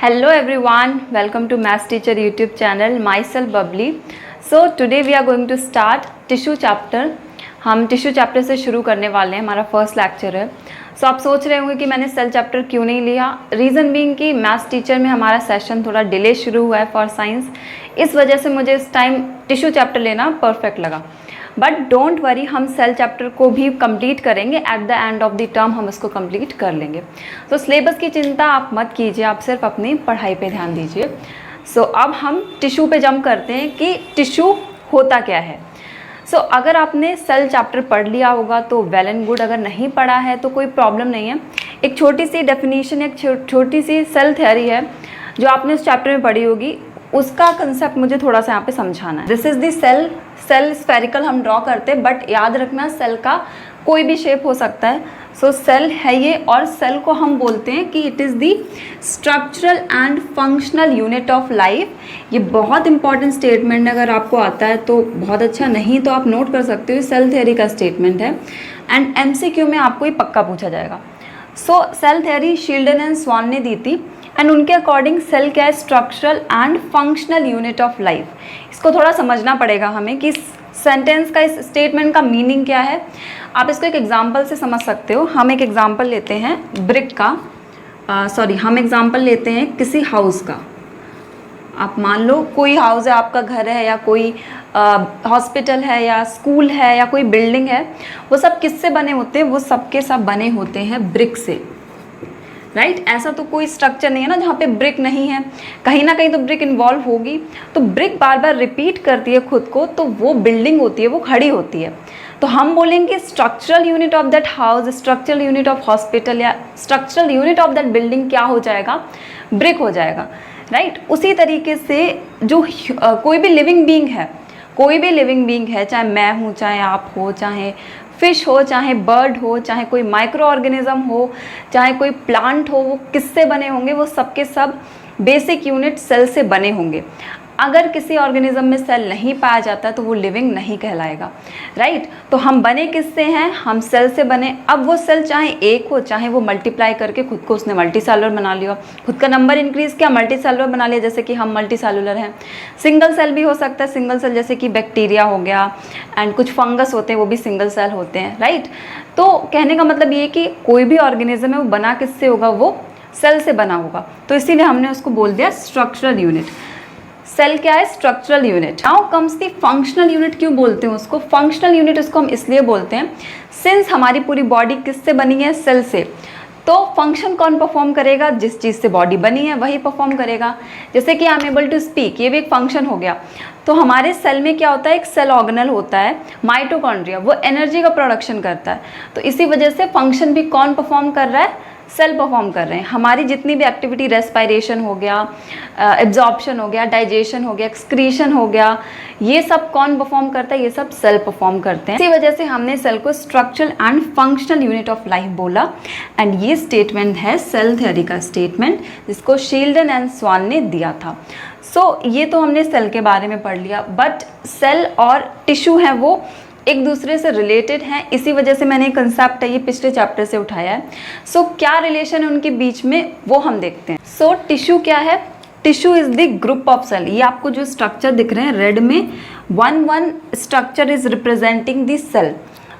Hello everyone, welcome to Maths Teacher YouTube channel. Myself Bubbly. So today we are going to start tissue chapter. हम tissue chapter से शुरू करने वाले हैं, हमारा फर्स्ट लेक्चर है. सो आप सोच रहे होंगे कि मैंने सेल चैप्टर क्यों नहीं लिया. रीज़न बीइंग कि मैथ्स टीचर में हमारा सेशन थोड़ा डिले शुरू हुआ है फॉर साइंस. इस वजह से मुझे इस टाइम टिश्यू चैप्टर लेना परफेक्ट लगा. बट डोंट वरी, हम सेल चैप्टर को भी कंप्लीट करेंगे. At the end of the term हम इसको कंप्लीट कर लेंगे. तो सिलेबस की चिंता आप मत कीजिए, आप सिर्फ अपनी पढ़ाई पे ध्यान दीजिए. सो अब हम टिश्यू पे जंप करते हैं कि टिश्यू होता क्या है. सो अगर आपने सेल चैप्टर पढ़ लिया होगा तो वेल एंड गुड. अगर नहीं पढ़ा है तो कोई प्रॉब्लम नहीं है. एक छोटी सी डेफिनेशन, एक छोटी सी सेल थ्योरी है जो आपने उस चैप्टर में पढ़ी होगी, उसका कंसेप्ट मुझे थोड़ा सा यहाँ पे समझाना है. This is the cell. Cell spherical हम ड्रॉ करते हैं, बट याद रखना सेल का कोई भी शेप हो सकता है. सो सेल है ये, और सेल को हम बोलते हैं कि it is the structural and functional unit of life. ये बहुत इंपॉर्टेंट स्टेटमेंट है. अगर आपको आता है तो बहुत अच्छा, नहीं तो आप नोट कर सकते हो. सेल थ्योरी का स्टेटमेंट है एंड MCQ में आपको ये पक्का पूछा जाएगा. सो सेल थ्योरी शील्डन एंड स्वान ने दी थी एंड उनके अकॉर्डिंग सेल क्या है? Structural and functional unit of life. इसको थोड़ा समझना पड़ेगा हमें कि सेंटेंस का, इस स्टेटमेंट का मीनिंग क्या है. आप इसको एक एग्जांपल से समझ सकते हो. हम एक एग्जांपल लेते हैं ब्रिक का, हम एग्जांपल लेते हैं किसी हाउस का. आप मान लो कोई हाउस है, आपका घर है या कोई हॉस्पिटल है या स्कूल है या कोई बिल्डिंग है. वो सब किससे बने होते हैं? वो सब के सब बने होते हैं ब्रिक से. राइट ऐसा तो कोई स्ट्रक्चर नहीं है ना जहाँ पे ब्रिक नहीं है. कहीं ना कहीं तो ब्रिक इन्वॉल्व होगी. तो ब्रिक बार बार रिपीट करती है खुद को, तो वो बिल्डिंग होती है, वो खड़ी होती है. तो हम बोलेंगे structural unit of that house, structural unit of hospital या structural unit of that building क्या हो जाएगा? ब्रिक हो जाएगा. राइट उसी तरीके से जो कोई भी लिविंग बीइंग है, कोई भी लिविंग बीइंग है, चाहे मैं हूँ, चाहे आप हो, चाहे फिश हो, चाहे बर्ड हो, चाहे कोई माइक्रो ऑर्गेनिज्म हो, चाहे कोई प्लांट हो, वो किससे बने होंगे? वो सब के सब बेसिक यूनिट सेल से बने होंगे. अगर किसी ऑर्गेनिज्म में सेल नहीं पाया जाता तो वो लिविंग नहीं कहलाएगा. राइट तो हम बने किससे हैं? हम सेल से बने. अब वो सेल चाहे एक हो, चाहे वो मल्टीप्लाई करके खुद को उसने मल्टी सेलुलर बना लिया, खुद का नंबर इंक्रीज किया, मल्टी सेलुलर बना लिया, जैसे कि हम मल्टी सेलुलर हैं. सिंगल सेल भी हो सकता है. सिंगल सेल जैसे कि बैक्टीरिया हो गया, एंड कुछ फंगस होते हैं, वो भी सिंगल सेल होते हैं. राइट तो कहने का मतलब ये कि कोई भी ऑर्गेनिज्म है वो बना किससे होगा? वो सेल से बना होगा. तो इसीलिए हमने उसको बोल दिया स्ट्रक्चरल यूनिट. सेल क्या है? Structural unit. Now comes the functional unit. क्यों बोलते हैं उसको फंक्शनल यूनिट? उसको हम इसलिए बोलते हैं सिंस हमारी पूरी बॉडी किससे बनी है? सेल से. तो फंक्शन कौन परफॉर्म करेगा? जिस चीज़ से बॉडी बनी है वही परफॉर्म करेगा. जैसे कि I am able to speak, ये भी एक फंक्शन हो गया. तो हमारे सेल में क्या होता है? एक सेल ऑर्गेनल होता है माइटोकॉन्ड्रिया, वो एनर्जी का प्रोडक्शन करता है. तो इसी वजह से फंक्शन भी कौन परफॉर्म कर रहा है? सेल परफॉर्म कर रहे हैं. हमारी जितनी भी एक्टिविटी, रेस्पिरेशन हो गया, एब्जॉर्प्शन हो गया, डाइजेशन हो गया, एक्सक्रीशन हो गया, ये सब कौन परफॉर्म करता है? ये सब सेल परफॉर्म करते हैं. इसी वजह से हमने सेल को structural and functional unit of life बोला. एंड ये स्टेटमेंट है सेल थ्योरी का स्टेटमेंट, जिसको शील्डन एंड स्वान ने दिया था. सो ये तो हमने सेल के बारे में पढ़ लिया. बट सेल और टिश्यू हैं वो एक दूसरे से रिलेटेड हैं. इसी वजह से मैंने कंसेप्ट है ये पिछले चैप्टर से उठाया है. सो क्या रिलेशन है उनके बीच में वो हम देखते हैं. सो टिश्यू क्या है? Tissue is the group of cell. ये आपको जो स्ट्रक्चर दिख रहे हैं रेड में, one structure is representing the cell.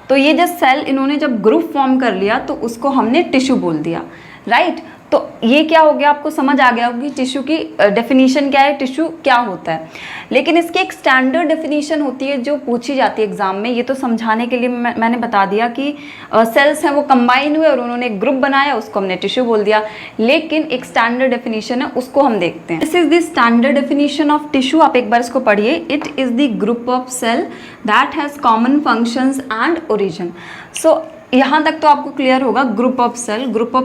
तो ये जो सेल इन्होंने जब ग्रुप फॉर्म कर लिया तो उसको हमने टिश्यू बोल दिया. राइट तो ये क्या हो गया? आपको समझ आ गया होगा कि टिश्यू की डेफिनीशन क्या है, टिश्यू क्या होता है. लेकिन इसकी एक स्टैंडर्ड डेफिनीशन होती है जो पूछी जाती है एग्जाम में. ये तो समझाने के लिए मैंने बता दिया कि सेल्स हैं वो कंबाइन हुए और उन्होंने एक ग्रुप बनाया, उसको हमने टिश्यू बोल दिया. लेकिन एक स्टैंडर्ड डेफिनीशन है, उसको हम देखते हैं. This is the standard definition of tissue. आप एक बार इसको पढ़िए. It is the group of cell that has common functions and origin. So यहाँ तक तो आपको क्लियर होगा. ग्रुप ऑफ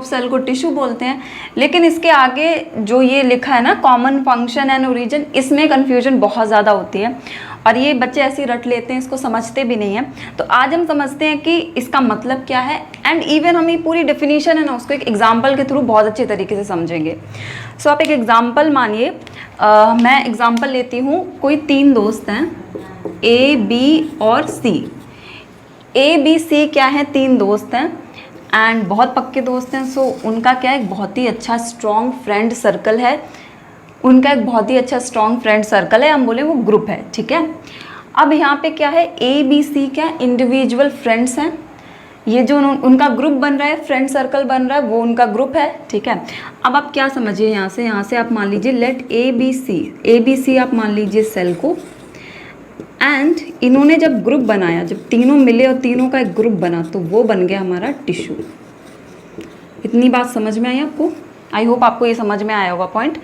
सेल को टिश्यू बोलते हैं. लेकिन इसके आगे जो ये लिखा है ना, कॉमन फंक्शन एंड ओरिजिन, इसमें कन्फ्यूजन बहुत ज़्यादा होती है और ये बच्चे ऐसे ही रट लेते हैं, इसको समझते भी नहीं हैं. तो आज हम समझते हैं कि इसका मतलब क्या है. एंड इवन हम ये पूरी डेफिनेशन है ना, उसको एक एग्जाम्पल के थ्रू बहुत अच्छे तरीके से समझेंगे. सो आप एक एग्जाम्पल मानिए. मैं एग्जाम्पल लेती हूँ. कोई 3 दोस्त हैं, A, B और C. A, B, C क्या है? 3 दोस्त हैं. एंड बहुत पक्के दोस्त हैं। सो उनका क्या है, एक बहुत ही अच्छा स्ट्रॉन्ग फ्रेंड सर्कल है, उनका एक बहुत ही अच्छा स्ट्रॉन्ग फ्रेंड सर्कल है, हम बोले वो ग्रुप है, ठीक है। अब यहाँ पे क्या है, ABC क्या इंडिविजुअल फ्रेंड्स हैं, ये जो उनका ग्रुप बन रहा है, फ्रेंड सर्कल बन रहा है, वो उनका ग्रुप है, ठीक है। अब आप क्या समझिए, यहाँ से आप मान लीजिए लेट ABC आप मान लीजिए सेल को, एंड इन्होंने जब ग्रुप बनाया, जब तीनों मिले और तीनों का एक ग्रुप बना, तो वो बन गया हमारा टिश्यू। इतनी बात समझ में आई आपको? आई होप आपको ये समझ में आया होगा पॉइंट।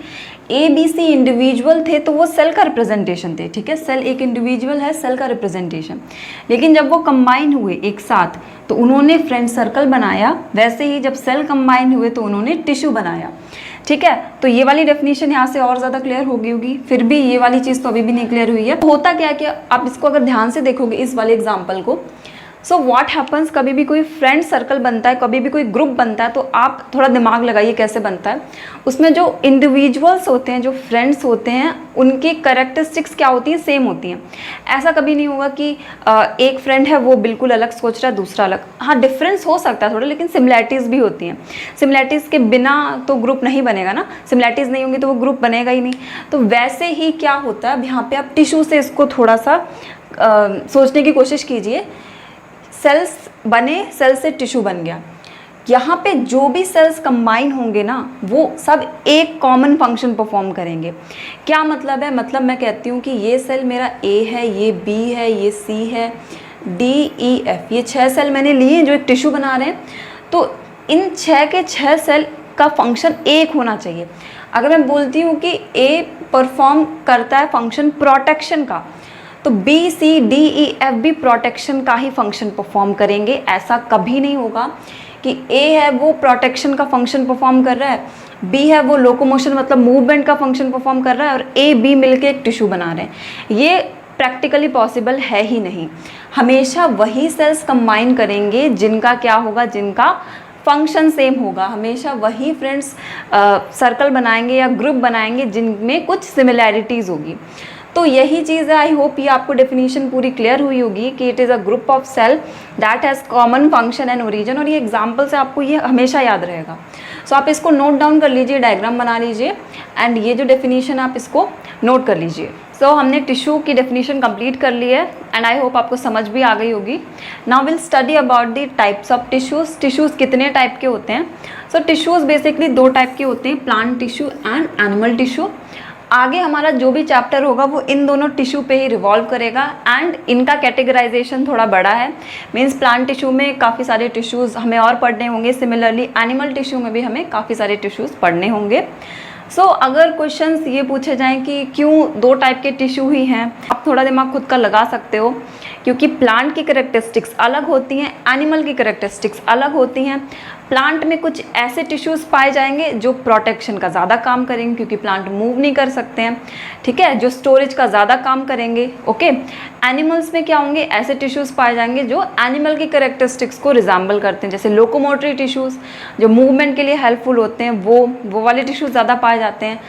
ABC इंडिविजुअल थे तो वो सेल का रिप्रेजेंटेशन थे, ठीक है, सेल एक इंडिविजुअल है, सेल का रिप्रेजेंटेशन। लेकिन जब वो कंबाइन हुए एक साथ तो उन्होंने फ्रेंड सर्कल बनाया, वैसे ही जब सेल कंबाइन हुए तो उन्होंने टिश्यू बनाया, ठीक है। तो ये वाली डेफिनेशन यहाँ से और ज़्यादा क्लियर हो गई होगी, फिर भी ये वाली चीज़ तो अभी भी नहीं क्लियर हुई है। होता क्या है कि आप इसको अगर ध्यान से देखोगे इस वाले एग्जाम्पल को, सो व्हाट हैपन्स, कभी भी कोई फ्रेंड सर्कल बनता है, कभी भी कोई ग्रुप बनता है, तो आप थोड़ा दिमाग लगाइए कैसे बनता है। उसमें जो इंडिविजुअल्स होते हैं, जो फ्रेंड्स होते हैं, उनकी कैरेक्टरिस्टिक्स क्या होती हैं, सेम होती हैं। ऐसा कभी नहीं होगा कि एक फ्रेंड है वो बिल्कुल अलग सोच रहा है, दूसरा अलग। हाँ, डिफरेंस हो सकता है थोड़ा, लेकिन सिमिलैरिटीज़ भी होती हैं। सिमिलैरिटीज़ के बिना तो ग्रुप नहीं बनेगा ना, सिमिलैरिटीज़ नहीं होंगी तो वो ग्रुप बनेगा ही नहीं। तो वैसे ही क्या होता है, अब यहाँ पे आप टिश्यू से इसको थोड़ा सा सोचने की कोशिश कीजिए। सेल्स बने, सेल से टिश्यू बन गया, यहाँ पे जो भी सेल्स कंबाइन होंगे ना, वो सब एक कॉमन फंक्शन परफॉर्म करेंगे। क्या मतलब है, मतलब मैं कहती हूँ कि ये सेल मेरा A है, ये B है, ये C है, D E F, ये 6 सेल मैंने लिए जो एक टिश्यू बना रहे हैं। तो इन 6 के 6 सेल का फंक्शन एक होना चाहिए। अगर मैं बोलती हूँ कि A परफॉर्म करता है फंक्शन प्रोटेक्शन का, तो B C D E F भी प्रोटेक्शन का ही फंक्शन परफॉर्म करेंगे। ऐसा कभी नहीं होगा कि A है वो प्रोटेक्शन का फंक्शन परफॉर्म कर रहा है, B है वो लोकोमोशन मतलब मूवमेंट का फंक्शन परफॉर्म कर रहा है, और A B मिलके एक टिश्यू बना रहे हैं। ये प्रैक्टिकली पॉसिबल है ही नहीं। हमेशा वही सेल्स कंबाइन करेंगे जिनका क्या होगा, जिनका फंक्शन सेम होगा। हमेशा वही फ्रेंड्स सर्कल बनाएंगे या ग्रुप बनाएंगे जिनमें कुछ सिमिलैरिटीज़ होगी। तो यही चीज़ है। आई होप ये आपको डेफिनेशन पूरी क्लियर हुई होगी कि it is a group of cell that has common function and origin, और ये एग्जाम्पल से आपको ये हमेशा याद रहेगा। सो आप इसको नोट डाउन कर लीजिए, डायग्राम बना लीजिए, एंड ये जो डेफिनेशन आप इसको नोट कर लीजिए। सो हमने टिश्यू की डेफिनेशन कंप्लीट कर ली है, एंड आई होप आपको समझ भी आ गई होगी। Now will study about the types of tissues. Tissues कितने टाइप के होते हैं? सो टिश्यूज़ बेसिकली 2 टाइप के होते हैं, plant tissue and animal tissue. आगे हमारा जो भी चैप्टर होगा वो इन दोनों टिश्यू पे ही रिवॉल्व करेगा, एंड इनका कैटेगराइजेशन थोड़ा बड़ा है। मीन्स प्लांट टिश्यू में काफ़ी सारे टिश्यूज़ हमें और पढ़ने होंगे, सिमिलरली एनिमल टिश्यू में भी हमें काफ़ी सारे टिश्यूज़ पढ़ने होंगे। सो अगर क्वेश्चंस ये पूछे जाएं कि क्यों 2 टाइप के टिश्यू ही हैं, आप थोड़ा दिमाग खुद का लगा सकते हो, क्योंकि प्लांट की कैरेक्टरिस्टिक्स अलग होती हैं, एनिमल की कैरेक्टरिस्टिक्स अलग होती हैं। प्लांट में कुछ ऐसे टिश्यूज़ पाए जाएंगे जो प्रोटेक्शन का ज़्यादा काम करेंगे, क्योंकि प्लांट मूव नहीं कर सकते हैं, ठीक है, जो स्टोरेज का ज़्यादा काम करेंगे। ओके, एनिमल्स में क्या होंगे, ऐसे टिश्यूज़ पाए जाएंगे जो एनिमल की कैरेक्टरिस्टिक्स को रिजेंबल करते हैं, जैसे लोकोमोटरी टिश्यूज़ जो मूवमेंट के लिए हेल्पफुल होते हैं, वो वाले टिश्यूज़ ज़्यादा पाए जाते हैं।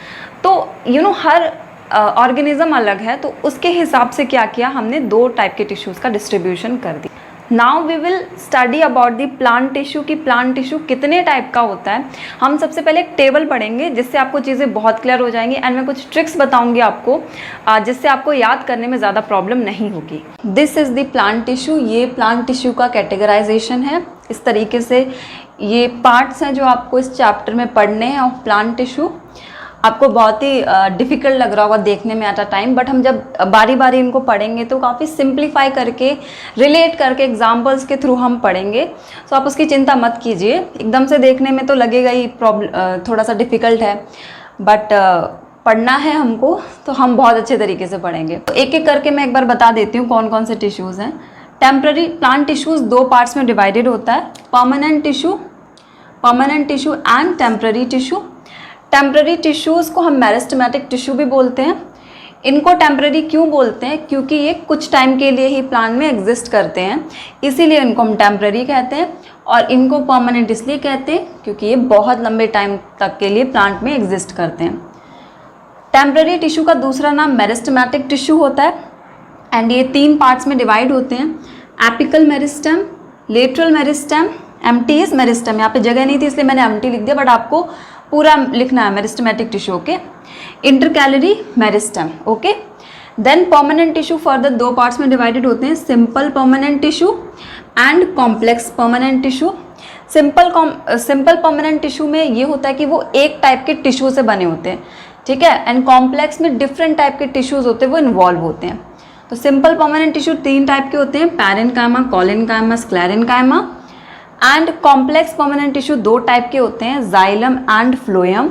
तो हर ऑर्गेनिज्म अलग है, तो उसके हिसाब से क्या किया हमने, 2 टाइप के टिश्यूज़ का डिस्ट्रीब्यूशन कर दिया। Now we will study about the plant tissue कि प्लांट टिश्यू कितने टाइप का होता है। हम सबसे पहले एक टेबल पढ़ेंगे जिससे आपको चीज़ें बहुत क्लियर हो जाएंगी, एंड मैं कुछ ट्रिक्स बताऊंगी आपको जिससे आपको याद करने में ज़्यादा प्रॉब्लम नहीं होगी। This is the plant tissue, ये प्लांट टिश्यू का कैटेगराइजेशन है। इस तरीके से ये पार्ट्स हैं जो आपको इस चैप्टर में पढ़ने हैं ऑफ प्लांट टिश्यू। आपको बहुत ही डिफ़िकल्ट लग रहा होगा देखने में एट अ टाइम, बट हम जब बारी बारी इनको पढ़ेंगे तो काफ़ी सिंप्लीफाई करके, रिलेट करके, एग्जांपल्स के थ्रू हम पढ़ेंगे। सो आप उसकी चिंता मत कीजिए, एकदम से देखने में तो लगेगा ही थोड़ा सा डिफ़िकल्ट है, बट पढ़ना है हमको तो हम बहुत अच्छे तरीके से पढ़ेंगे। तो एक एक करके मैं एक बार बता देती हूँ कौन कौन से टिश्यूज़ हैं। टेम्पररी प्लांट टिश्यूज़ 2 पार्ट्स में डिवाइडेड होता है, permanent tissue and temporary tissue. Temporary tissues को हम मेरिस्टेमेटिक टिश्यू भी बोलते हैं। इनको टेम्पररी क्यों बोलते हैं, क्योंकि ये कुछ टाइम के लिए ही प्लांट में एग्जिस्ट करते हैं, इसीलिए इनको हम टेम्पररी कहते हैं। और इनको परमानेंट इसलिए कहते हैं क्योंकि ये बहुत लंबे टाइम तक के लिए प्लांट में एग्जिस्ट करते हैं। टेम्पररी टिश्यू का दूसरा नाम मेरिस्टेमेटिक टिश्यू होता है, एंड ये 3 पार्ट्स में डिवाइड होते हैं, apical meristem, lateral meristem empty is meristem, यहाँ पे जगह नहीं थी इसलिए मैंने एम्प्टी लिख दिया, बट आपको पूरा लिखना है meristematic tissue, okay. Intercalary meristem, okay. Then permanent tissue further दो पार्ट्स में डिवाइडेड होते हैं, simple permanent tissue and complex permanent tissue. Simple permanent tissue में ये होता है कि वो एक टाइप के टिश्यू से बने होते हैं, ठीक है, एंड कॉम्प्लेक्स में डिफरेंट टाइप के टिश्यूज होते हैं, वो इन्वॉल्व होते हैं। तो सिंपल परमानेंट टिश्यू 3 टाइप के होते हैं, parenchyma, collenchyma, sclerenchyma. And complex permanent tissue 2 type के होते हैं, xylem and phloem.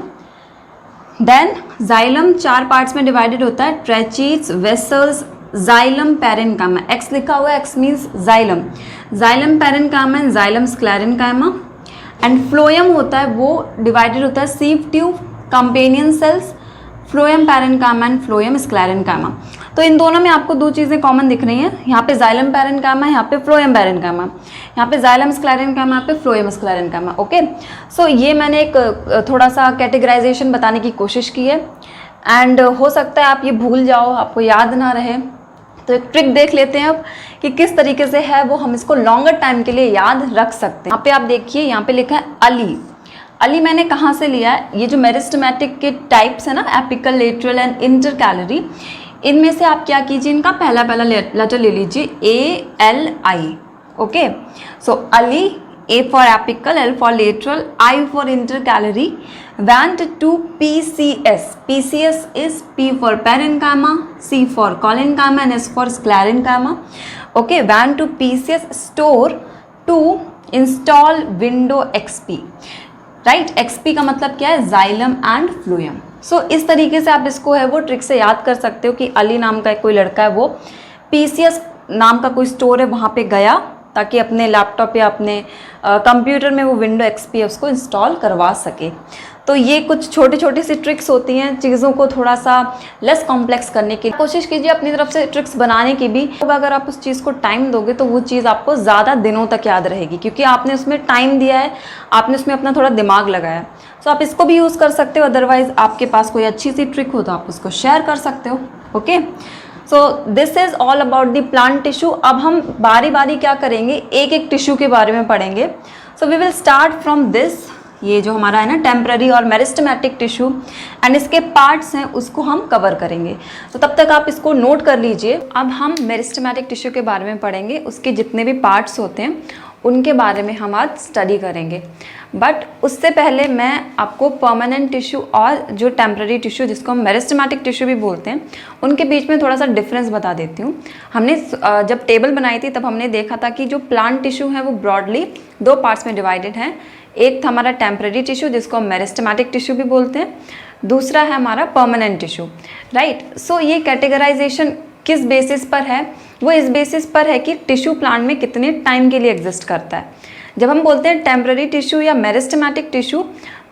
Then xylem 4 parts में डिवाइडेड होता है, tracheids, vessels, xylem, parenchyma. X लिखा हुआ है, X means xylem, xylem parenchyma and xylem sclerenchyma. And phloem होता है वो डिवाइडेड होता है sieve tube, companion cells, phloem parenchyma and phloem sclerenchyma. तो इन दोनों में आपको 2 चीज़ें कॉमन दिख रही हैं, यहाँ पे जाइलम पैरेन्काइमा, यहाँ पे फ्लोएम पैरेन्काइमा, यहाँ पे जाइलम स्क्लेरेन्काइमा, यहाँ पे फ्लोएम स्क्लेरेन्काइमा, ओके। सो ये मैंने एक थोड़ा सा कैटेगराइजेशन बताने की कोशिश की है, एंड हो सकता है आप ये भूल जाओ, आपको याद ना रहे, तो एक ट्रिक देख लेते हैं अब कि किस तरीके से है वो हम इसको लॉन्गर टाइम के लिए याद रख सकते हैं। यहाँ पे आप देखिए, यहाँ पे लिखा है अली। अली मैंने कहाँ से लिया है, ये जो मेरिस्टमेटिक के टाइप्स है ना, एपिकल, लेटरल एंड इंटरकैलरी, इनमें से आप क्या कीजिए, इनका पहला लेटर ले लीजिए, ALI, okay. So Ali, A for apical, L for lateral, I for intercalary, went to PCS. PCS is P for parenchyma, C for collenchyma and S for sclerenchyma. Okay, went to PCS store to install window XP. Right, XP का मतलब क्या है, xylem and phloem. सो इस तरीके से आप इसको है वो ट्रिक से याद कर सकते हो कि अली नाम का कोई लड़का है, वो PCS नाम का कोई स्टोर है वहाँ पे गया ताकि अपने लैपटॉप या अपने कंप्यूटर में वो विंडो XP है उसको इंस्टॉल करवा सके। तो ये कुछ छोटी छोटी सी ट्रिक्स होती हैं चीज़ों को थोड़ा सा लेस कॉम्प्लेक्स करने की। कोशिश कीजिए अपनी तरफ से ट्रिक्स बनाने की भी, अगर आप उस चीज़ को टाइम दोगे तो वो चीज़ आपको ज़्यादा दिनों तक याद रहेगी, क्योंकि आपने उसमें टाइम दिया है, आपने उसमें अपना थोड़ा दिमाग लगाया है। सो आप इसको भी यूज़ कर सकते हो, अदरवाइज़ आपके पास कोई अच्छी सी ट्रिक हो तो आप उसको शेयर कर सकते हो, okay. So this is all about the plant tissue. अब हम बारी बारी क्या करेंगे, एक एक टिश्यू के बारे में पढ़ेंगे। So we will start from this, ये जो हमारा है ना टेम्पररी और मेरिस्टमेटिक टिश्यू, एंड इसके पार्ट्स हैं उसको हम कवर करेंगे। तो तब तक आप इसको नोट कर लीजिए। अब हम मेरिस्टमेटिक टिश्यू के बारे में पढ़ेंगे, उसके जितने भी पार्ट्स होते हैं उनके बारे में हम आज स्टडी करेंगे। बट उससे पहले मैं आपको परमानेंट टिश्यू और जो टेम्पररी टिश्यू जिसको हम मेरिस्टमेटिक टिश्यू भी बोलते हैं उनके बीच में थोड़ा सा डिफरेंस बता देती हूँ। हमने जब टेबल बनाई थी तब हमने देखा था कि जो प्लांट टिश्यू है वो ब्रॉडली 2 पार्ट्स में डिवाइडेड है। एक था हमारा टेम्पररी टिश्यू जिसको हम मेरिस्टमेटिक टिश्यू भी बोलते हैं, दूसरा है हमारा परमानेंट टिश्यू, राइट। सो ये कैटेगराइजेशन किस बेसिस पर है, वो इस बेसिस पर है कि टिश्यू प्लांट में कितने टाइम के लिए एग्जिस्ट करता है। जब हम बोलते हैं टेम्पररी टिश्यू या मेरिस्टमेटिक टिश्यू,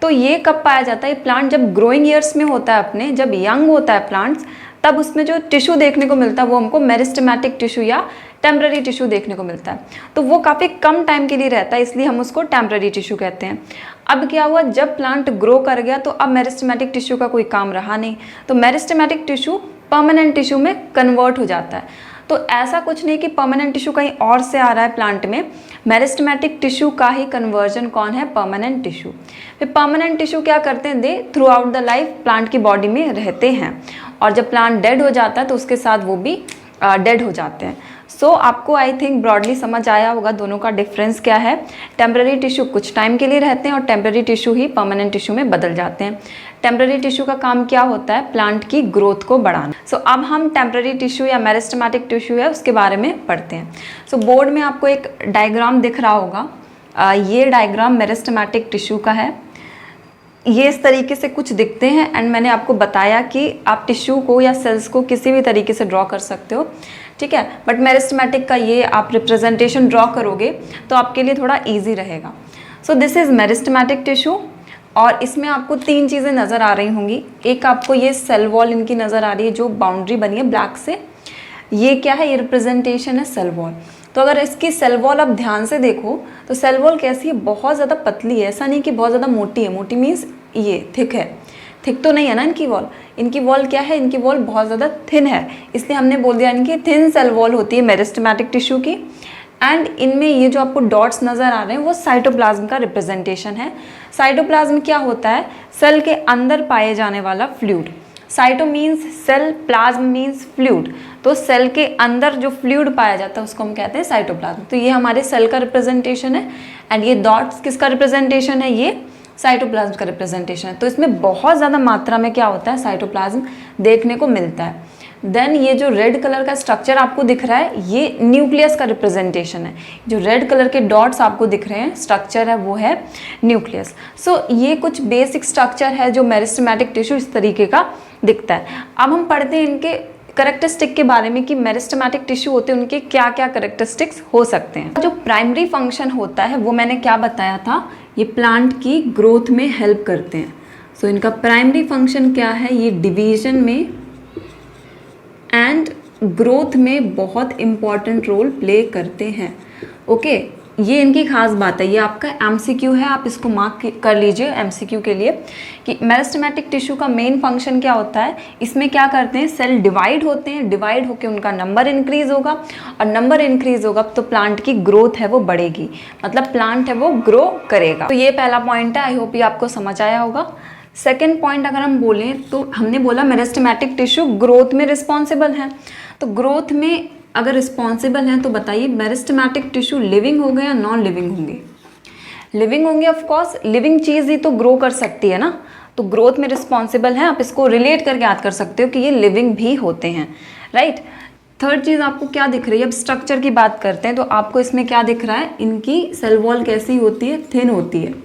तो ये कब पाया जाता है, प्लांट जब ग्रोइंग ईयर्स में होता है, अपने जब यंग होता है प्लांट्स, तब उसमें जो टिश्यू देखने को मिलता है वो हमको मेरिस्टमेटिक टिश्यू या टेम्पररी टिश्यू देखने को मिलता है। तो वो काफ़ी कम टाइम के लिए रहता है, इसलिए हम उसको टेम्पररी टिश्यू कहते हैं। अब क्या हुआ, जब प्लांट ग्रो कर गया तो अब मेरिस्टमेटिक टिश्यू का कोई काम रहा नहीं, तो मेरिस्टमेटिक टिश्यू परमानेंट टिश्यू में कन्वर्ट हो जाता है। तो ऐसा कुछ नहीं कि परमानेंट टिश्यू कहीं और से आ रहा है प्लांट में, मेरिस्टमेटिक टिश्यू का ही कन्वर्जन कौन है, परमानेंट टिश्यू। फिर परमानेंट टिश्यू क्या करते हैं, they throughout the life plant की बॉडी में रहते हैं, और जब प्लांट डेड हो जाता है तो उसके साथ वो भी डेड हो जाते हैं। सो आपको आई थिंक ब्रॉडली समझ आया होगा दोनों का डिफरेंस क्या है। टेम्पररी टिश्यू कुछ टाइम के लिए रहते हैं और टेम्पररी टिश्यू ही परमानेंट टिश्यू में बदल जाते हैं। टेम्पररी टिश्यू का काम क्या होता है, प्लांट की ग्रोथ को बढ़ाना। सो अब हम टेम्पररी टिश्यू या मेरिस्टमेटिक टिश्यू है उसके बारे में पढ़ते हैं। सो बोर्ड में आपको एक डायग्राम दिख रहा होगा, ये डायग्राम मेरिस्टमेटिक टिश्यू का है। ये इस तरीके से कुछ दिखते हैं, एंड मैंने आपको बताया कि आप टिश्यू को या सेल्स को किसी भी तरीके से ड्रॉ कर सकते हो, ठीक है। बट मेरिस्टमेटिक का ये आप रिप्रेजेंटेशन ड्रॉ करोगे तो आपके लिए थोड़ा इजी रहेगा। So this is meristematic tissue, और इसमें आपको 3 चीज़ें नज़र आ रही होंगी। एक आपको ये सेल वॉल इनकी नज़र आ रही है, जो बाउंड्री बनी है ब्लैक से, ये क्या है, ये रिप्रेजेंटेशन है सेल वॉल। तो अगर इसकी सेल वॉल आप ध्यान से देखो तो सेल वॉल कैसी है, बहुत ज़्यादा पतली है, ऐसा नहीं कि बहुत ज़्यादा मोटी है। मोटी मीन्स ये थिक है, थिक तो नहीं है ना इनकी वॉल। इनकी वॉल क्या है, इनकी वॉल बहुत ज़्यादा थिन है, इसलिए हमने बोल दिया इनकी थिन सेल वॉल होती है मेरिस्टमेटिक टिश्यू की। एंड इनमें ये जो आपको डॉट्स नज़र आ रहे हैं वो साइटोप्लाज्म का रिप्रेजेंटेशन है। साइटोप्लाज्म क्या होता है? सेल के अंदर पाए जाने वाला fluid. Cyto means cell, plasm means fluid, तो सेल के अंदर जो फ्लूइड पाया जाता है उसको हम कहते हैं साइटोप्लाज्म। तो ये हमारे सेल का रिप्रेजेंटेशन है एंड ये डॉट्स किसका रिप्रेजेंटेशन है? ये साइटोप्लाज्म का रिप्रेजेंटेशन है। तो इसमें बहुत ज़्यादा मात्रा में क्या होता है? साइटोप्लाज्म देखने को मिलता है। देन ये जो रेड कलर का स्ट्रक्चर आपको दिख रहा है ये न्यूक्लियस का रिप्रेजेंटेशन है। जो रेड कलर के डॉट्स आपको दिख रहे हैं स्ट्रक्चर है वो है न्यूक्लियस। सो ये कुछ बेसिक स्ट्रक्चर है जो मेरिस्टेमेटिक टिश्यू इस तरीके का दिखता है। अब हम पढ़ते हैं इनके करेक्टरिस्टिक के बारे में कि मेरिस्टेमेटिक टिश्यू होते हैं उनके क्या क्या करेक्टरिस्टिक्स हो सकते हैं। जो प्राइमरी फंक्शन होता है वो मैंने क्या बताया था, ये प्लांट की ग्रोथ में हेल्प करते हैं। सो इनका प्राइमरी फंक्शन क्या है? ये डिवीजन में एंड ग्रोथ में बहुत इम्पॉर्टेंट रोल प्ले करते हैं। ओके, ये इनकी खास बात है। ये आपका एमसीक्यू है, आप इसको मार्क कर लीजिए एमसीक्यू के लिए कि मेरिस्टेमेटिक टिश्यू का मेन फंक्शन क्या होता है। इसमें क्या करते हैं? सेल डिवाइड होते हैं, डिवाइड होकर उनका नंबर इंक्रीज होगा और नंबर इंक्रीज होगा तो प्लांट की ग्रोथ है वो बढ़ेगी, मतलब प्लांट है वो ग्रो करेगा। तो ये पहला पॉइंट है। आई होप ये आपको समझ आया होगा। सेकेंड पॉइंट अगर हम बोलें तो हमने बोला मेरिस्टेमेटिक टिश्यू ग्रोथ में रिस्पॉन्सिबल है। तो ग्रोथ में अगर रिस्पॉन्सिबल हैं तो बताइए मेरिस्टेमेटिक टिश्यू लिविंग होंगे या नॉन लिविंग होंगे? लिविंग होंगे ऑफ कोर्स, लिविंग चीज़ ही तो ग्रो कर सकती है ना, तो ग्रोथ में रिस्पॉन्सिबल हैं। आप इसको रिलेट करके याद कर सकते हो कि ये लिविंग भी होते हैं, राइट। थर्ड चीज़ आपको क्या दिख रही है? अब स्ट्रक्चर की बात करते हैं तो आपको इसमें क्या दिख रहा है? इनकी सेल वॉल कैसी होती है? थिन होती है।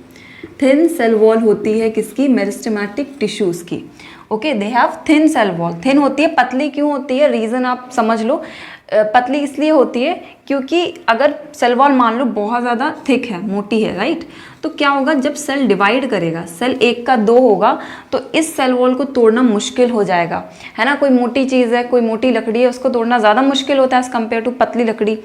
थिन सेल वॉल होती है किसकी? मेरिस्टेमेटिक टिश्यूज़ की। Okay, they have thin cell wall. Thin होती है, पतली क्यों होती है? रीज़न आप समझ लो। पतली इसलिए होती है क्योंकि अगर सेल वॉल मान लो बहुत ज़्यादा थिक है, मोटी है, राइट, तो क्या होगा जब सेल डिवाइड करेगा, सेल एक का दो होगा तो इस सेल वॉल को तोड़ना मुश्किल हो जाएगा, है ना। कोई मोटी चीज़ है, कोई मोटी लकड़ी है, उसको तोड़ना ज़्यादा मुश्किल होता है एज़ कम्पेयर टू पतली लकड़ी।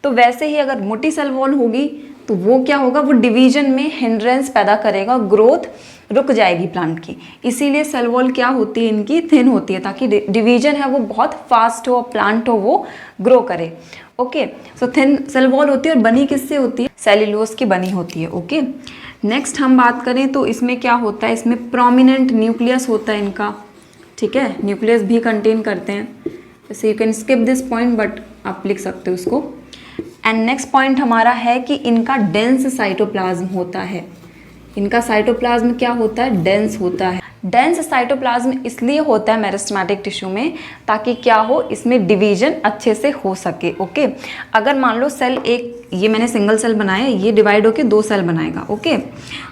तो वैसे ही अगर मोटी सेल वॉल होगी तो वो क्या होगा? वो डिवीजन में हिंड्रेंस पैदा करेगा, ग्रोथ रुक जाएगी प्लांट की। इसीलिए सेल वॉल क्या होती है? इनकी थिन होती है ताकि डिवीजन है वो बहुत फास्ट हो, प्लांट हो वो ग्रो करे। Okay, so thin cell wall होती है और बनी किससे होती है? सेल्यूलोज की बनी होती है। ओके, नेक्स्ट हम बात करें तो इसमें क्या होता है? इसमें प्रोमिनेंट न्यूक्लियस होता है इनका, ठीक है, न्यूक्लियस भी कंटेन करते हैं। जैसे you can skip this point but आप लिख सकते हो उसको। एंड नेक्स्ट पॉइंट हमारा है कि इनका डेंस साइटोप्लाज्म होता है। इनका साइटोप्लाज्म क्या होता है? डेंस होता है। डेंस साइटोप्लाज्म इसलिए होता है मेरिस्टेमेटिक टिश्यू में ताकि क्या हो? इसमें डिवीजन अच्छे से हो सके। ओके, अगर मान लो सेल एक, ये मैंने सिंगल सेल बनाया, ये डिवाइड होके दो सेल बनाएगा। ओके,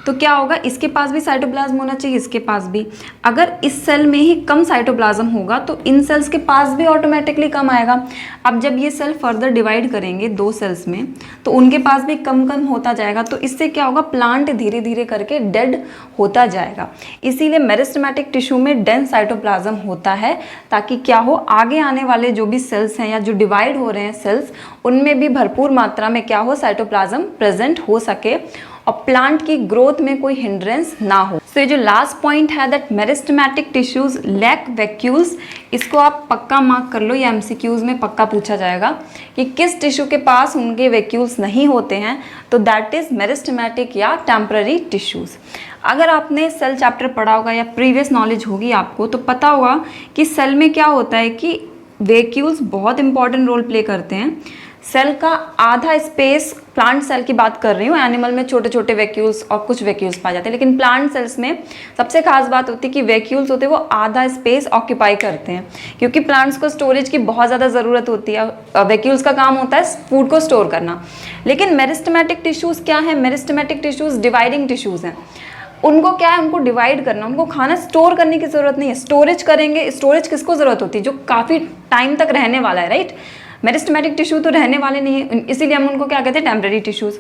तो क्या होगा? इसके पास भी साइटोप्लाज्म होना चाहिए, इसके पास भी। अगर इस सेल में ही कम साइटोप्लाज्म होगा तो इन सेल्स के पास भी ऑटोमेटिकली कम आएगा। अब जब ये सेल फर्दर डिवाइड करेंगे दो सेल्स में तो उनके पास भी कम कम होता जाएगा। तो इससे क्या होगा? प्लांट धीरे धीरे करके डेड होता जाएगा। इसीलिए मेरिस्टेमेटिक टिश्यू में डेंस साइटोप्लाज्म होता है ताकि क्या हो? आगे आने वाले जो भी सेल्स हैं या जो डिवाइड हो रहे हैं सेल्स, उनमें भी भरपूर मात्रा में क्या हो? साइटोप्लाज्म प्रेजेंट हो सके और प्लांट की ग्रोथ में कोई हिंड्रेंस ना हो। तो ये जो लास्ट पॉइंट है that meristematic tissues lack vacuoles, इसको आप पक्का मार्क कर लो, ये एमसीक्यूज में पक्का पूछा जाएगा कि किस टिश्यू के पास उनके वैक्यूल्स नहीं होते हैं, तो दैट इज मेरिस्टेमेटिक या टेम्पररी टिश्यूज। अगर आपने सेल चैप्टर पढ़ा होगा या प्रीवियस नॉलेज होगी आपको तो पता होगा कि सेल में क्या होता है कि वैक्यूल्स बहुत इंपॉर्टेंट रोल प्ले करते हैं। सेल का आधा स्पेस, प्लांट सेल की बात कर रही हूँ, एनिमल में छोटे छोटे वैक्यूल्स और कुछ वैक्यूल्स पाए जाते हैं, लेकिन प्लांट सेल्स में सबसे खास बात होती है कि वैक्यूल्स होते हैं वो आधा स्पेस ऑक्यूपाई करते हैं क्योंकि प्लांट्स को स्टोरेज की बहुत ज़्यादा ज़रूरत होती है। वैक्यूल्स का काम होता है फूड को स्टोर करना। लेकिन मेरिस्टेमेटिक टिश्यूज़ क्या है? मेरिस्टेमेटिक टिश्यूज़ डिवाइडिंग टिश्यूज़ हैं। उनको क्या है? उनको डिवाइड करना, उनको खाना स्टोर करने की ज़रूरत नहीं है। स्टोरेज करेंगे, स्टोरेज किसको ज़रूरत होती है? जो काफ़ी टाइम तक रहने वाला है, राइट। मेरिस्टेमेटिक टिश्यू तो रहने वाले नहीं है, इसीलिए हम उनको क्या कहते हैं? Temporary tissues.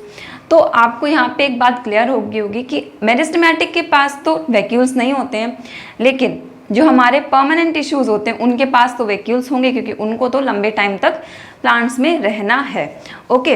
तो आपको यहाँ पे एक बात क्लियर होगी कि मेरिस्टेमेटिक के पास तो वैक्यूल्स नहीं होते हैं, लेकिन जो हमारे परमानेंट टिश्यूज़ होते हैं उनके पास तो वैक्यूल्स होंगे क्योंकि उनको तो लंबे टाइम तक प्लांट्स में रहना है। ओके,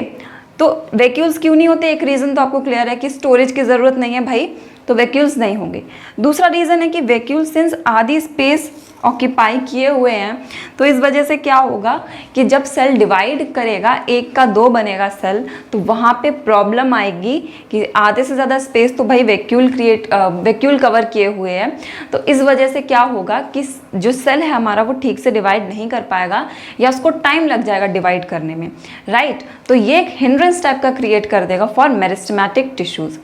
तो वैक्यूल्स क्यों नहीं होते? एक रीज़न तो आपको क्लियर है कि स्टोरेज की ज़रूरत नहीं है भाई, तो वैक्यूल्स नहीं होंगे। दूसरा रीज़न है कि वैक्यूल सिंस आधी स्पेस ऑक्यूपाई किए हुए हैं, तो इस वजह से क्या होगा कि जब सेल डिवाइड करेगा, 1 का 2 बनेगा सेल, तो वहाँ पे प्रॉब्लम आएगी कि आधे से ज़्यादा स्पेस तो भाई वैक्यूल कवर किए हुए हैं, तो इस वजह से क्या होगा कि जो सेल है हमारा वो ठीक से डिवाइड नहीं कर पाएगा या उसको टाइम लग जाएगा डिवाइड करने में, राइट। तो ये एक हिंड्रेंस टाइप का क्रिएट कर देगा फॉर मेरिस्टेमेटिक टिश्यूज़।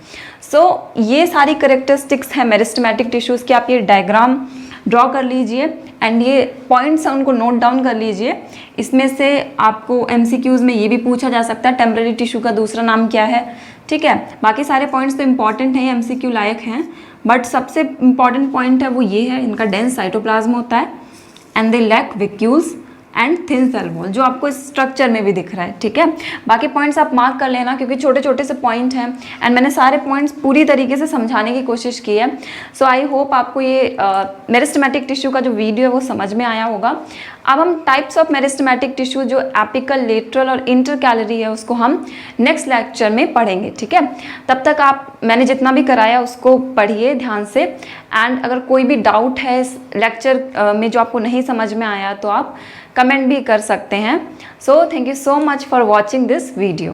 सो ये सारी करेक्टरिस्टिक्स हैं मेरिस्टेमेटिक टिश्यूज़ की। आप ये डायग्राम ड्रॉ कर लीजिए एंड ये पॉइंट्स हैं उनको नोट डाउन कर लीजिए। इसमें से आपको एमसीक्यूज़ में ये भी पूछा जा सकता है टेम्पररी टिश्यू का दूसरा नाम क्या है, ठीक है। बाकी सारे पॉइंट्स तो इंपॉर्टेंट हैं, एमसीक्यू लायक हैं, बट सबसे इंपॉर्टेंट पॉइंट है वो ये है, इनका डेंस साइटोप्लाज्म होता है and they lack vacuoles and thin cell wall, जो आपको इस स्ट्रक्चर में भी दिख रहा है, ठीक है। बाकी पॉइंट्स आप मार्क कर लेना क्योंकि छोटे छोटे से पॉइंट हैं एंड मैंने सारे पॉइंट्स पूरी तरीके से समझाने की कोशिश की है। सो आई होप आपको ये मेरिस्टेमेटिक टिश्यू का जो वीडियो है वो समझ में आया होगा। अब हम टाइप्स ऑफ मेरिस्टेमेटिक टिश्यू जो एपिकल, लेटरल और इंटरकैलरी है उसको हम नेक्स्ट लेक्चर में पढ़ेंगे, ठीक है। तब तक आप मैंने जितना भी कराया उसको पढ़िए ध्यान से, एंड अगर कोई भी डाउट है इस लेक्चर में जो आपको नहीं समझ में आया तो आप कमेंट भी कर सकते हैं। So thank you so much for watching this video.